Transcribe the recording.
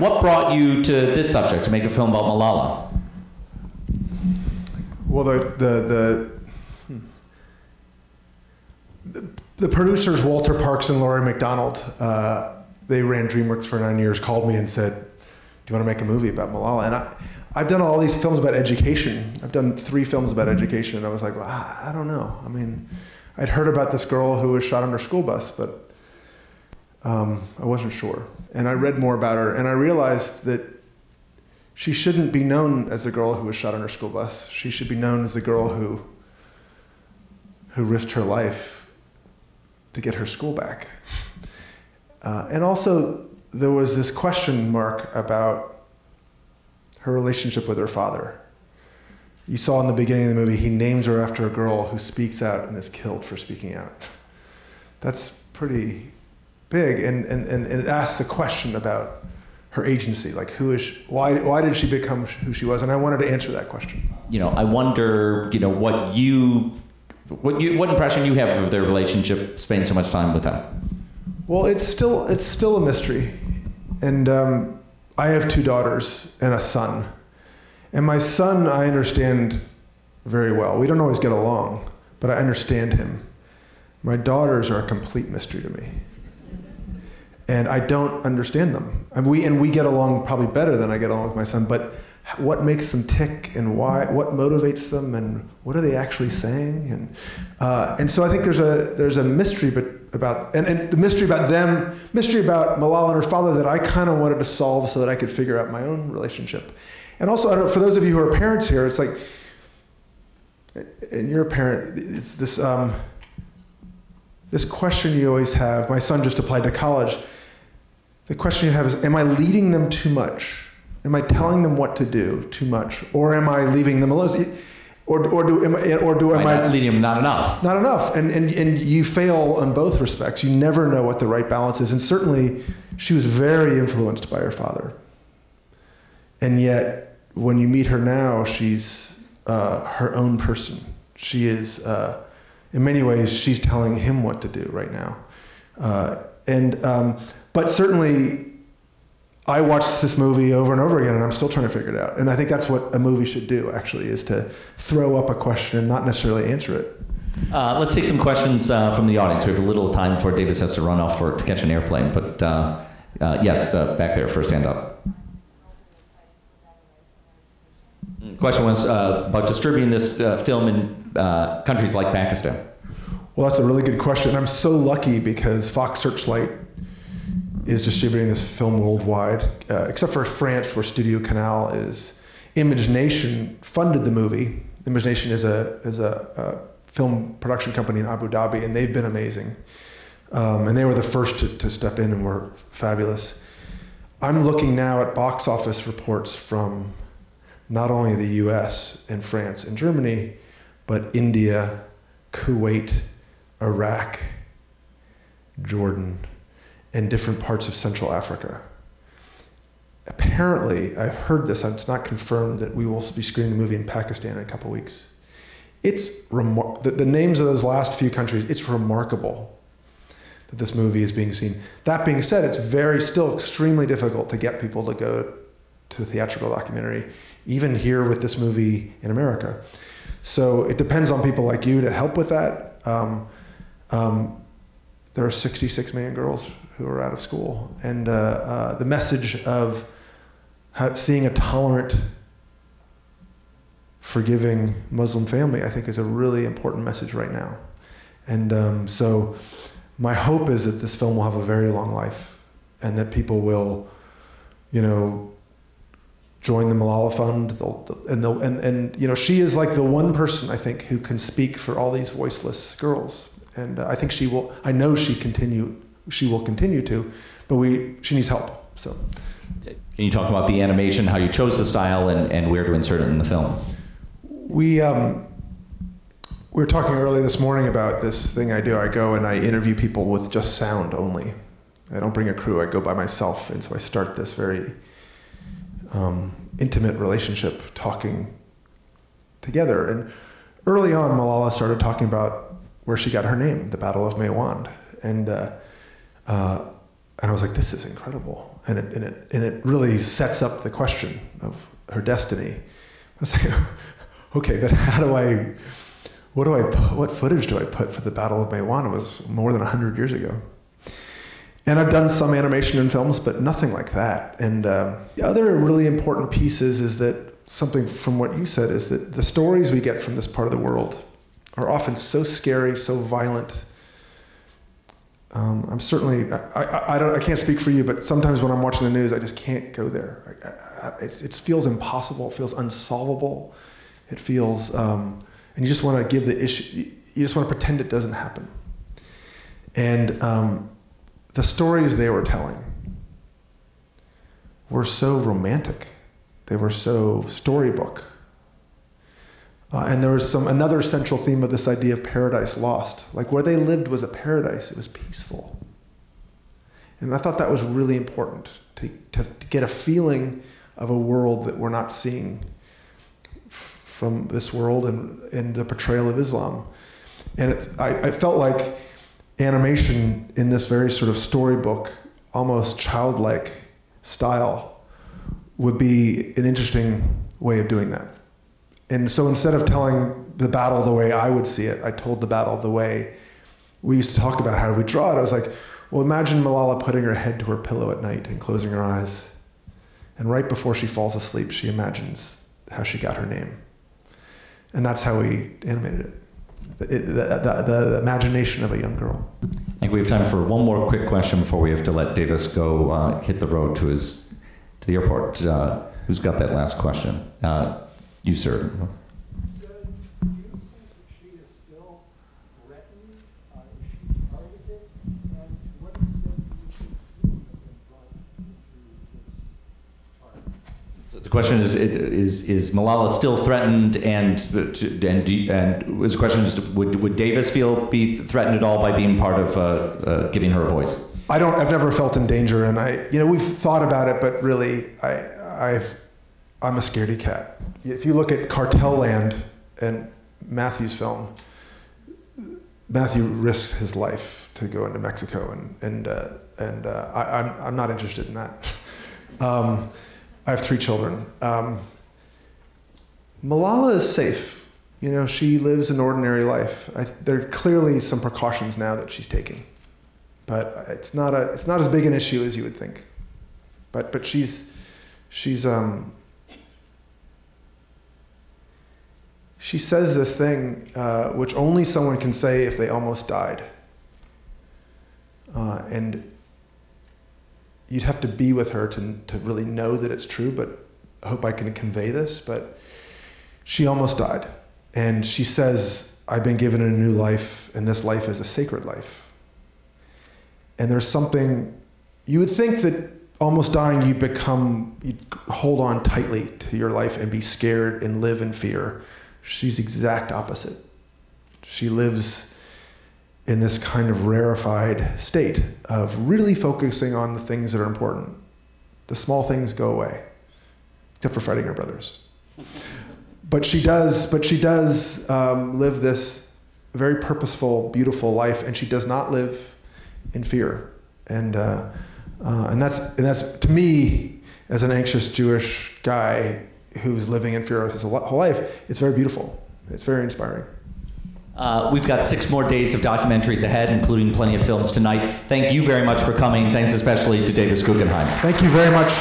What brought you to this subject, to make a film about Malala? Well, the producers, Walter Parks and Laurie McDonald, they ran DreamWorks for 9 years, called me and said, do you want to make a movie about Malala? And I've done all these films about education. I've done 3 films about education, and I was like, well, I don't know. I mean, I'd heard about this girl who was shot on her school bus, but I wasn't sure. And I read more about her, and I realized that she shouldn't be known as the girl who was shot on her school bus. She should be known as the girl who risked her life to get her school back. And also, there was this question mark about her relationship with her father. You saw in the beginning of the movie, he names her after a girl who speaks out and is killed for speaking out. That's pretty big, and it asks the question about her agency, like why did she become who she was? And I wanted to answer that question. I wonder, what impression you have of their relationship, spending so much time with them. Well, it's still a mystery, and I have 2 daughters and a son. And my son, I understand very well. We don't always get along, but I understand him. My daughters are a complete mystery to me. And I don't understand them. And we get along probably better than I get along with my son, but what makes them tick and why, what motivates them, and what are they actually saying? And so I think there's a mystery about the mystery about them, mystery about Malala and her father that I kind of wanted to solve so that I could figure out my own relationship. And also, for those of you who are parents here, it's like, and you're a parent, it's this this question you always have. My son just applied to college. The question you have is, am I leading them too much? Am I telling them what to do too much? Or am I leaving them alone? Am I leading them not enough? Not enough. And you fail on both respects. You never know what the right balance is. And certainly, she was very influenced by her father. And yet, when you meet her now, she's her own person. She is, in many ways, she's telling him what to do right now. But certainly, I watched this movie over and over again, and I'm still trying to figure it out. And I think that's what a movie should do, actually, is to throw up a question and not necessarily answer it. Let's take some questions from the audience. We have a little time before Davis has to run off to catch an airplane. But yes, back there, first hand up. The question was about distributing this film in countries like Pakistan. Well, that's a really good question. I'm so lucky because Fox Searchlight is distributing this film worldwide, except for France, where Studio Canal is. Image Nation funded the movie. Image Nation is a film production company in Abu Dhabi, and they've been amazing. And they were the first to step in and were fabulous. I'm looking now at box office reports from not only the US and France and Germany, but India, Kuwait, Iraq, Jordan, and different parts of Central Africa. Apparently, I've heard this, it's not confirmed, that we will be screening the movie in Pakistan in a couple weeks. It's the names of those last few countries, it's remarkable that this movie is being seen. That being said, it's still extremely difficult to get people to go to a theatrical documentary, even here with this movie in America. So it depends on people like you to help with that. There are 66 million girls who are out of school. And the message of seeing a tolerant, forgiving Muslim family, I think, is a really important message right now. And so my hope is that this film will have a very long life, and that people will, join the Malala Fund. And she is like the one person, I think, who can speak for all these voiceless girls. And I think she will. I know she will continue to, but she needs help. So, can you talk about the animation, how you chose the style, and where to insert it in the film? We were talking earlier this morning about this thing I do. I go and I interview people with just sound only. I don't bring a crew. I go by myself, and so I start this very intimate relationship, talking together. And early on, Malala started talking about where she got her name, the Battle of Maiwand. And I was like, this is incredible. And it really sets up the question of her destiny. I was like, okay, but what footage do I put for the Battle of Maiwan? It was more than 100 years ago. And I've done some animation in films, but nothing like that. And the other really important pieces is that something from what you said is that the stories we get from this part of the world are often so scary, so violent. I'm certainly, I can't speak for you, but sometimes when I'm watching the news, I just can't go there. It feels impossible, it feels unsolvable. It feels, and you just want to give the issue, you just want to pretend it doesn't happen. And the stories they were telling were so romantic. They were so storybook. And there was another central theme of this idea of paradise lost. Like where they lived was a paradise, it was peaceful. And I thought that was really important, to get a feeling of a world that we're not seeing from this world and the portrayal of Islam. And I felt like animation in this very sort of storybook, almost childlike style would be an interesting way of doing that. And so instead of telling the battle the way I would see it, I told the battle the way we used to talk about how do we draw it. I was like, well, imagine Malala putting her head to her pillow at night and closing her eyes. And right before she falls asleep, she imagines how she got her name. And that's how we animated it. The imagination of a young girl. I think we have time for one more quick question before we have to let Davis go hit the road to the airport. Who's got that last question? You, sir. Do you think that she is still threatened? Is she targeted? And to what extent do you think you have been brought into this target? So the question is Malala still threatened? And his question is, would Davis be threatened at all by being part of giving her a voice? I've never felt in danger, and we've thought about it, but really, I'm a scaredy cat. If you look at Cartel Land and Matthew's film, Matthew risked his life to go into Mexico, and I'm not interested in that. I have 3 children. Malala is safe. She lives an ordinary life. There are clearly some precautions now that she's taking, but it's not as big an issue as you would think. But she's she says this thing which only someone can say if they almost died. And you'd have to be with her to really know that it's true, but I hope I can convey this. But she almost died. And she says, I've been given a new life, and this life is a sacred life. And there's something, you would think that almost dying, you'd hold on tightly to your life and be scared and live in fear. She's the exact opposite. She lives in this kind of rarefied state of really focusing on the things that are important. The small things go away, except for fighting her brothers. But she does live this very purposeful, beautiful life, and she does not live in fear. And that's to me, as an anxious Jewish guy who's living in fear his whole life, it's very beautiful. It's very inspiring. We've got 6 more days of documentaries ahead, including plenty of films tonight. Thank you very much for coming. Thanks especially to Davis Guggenheim. Thank you very much.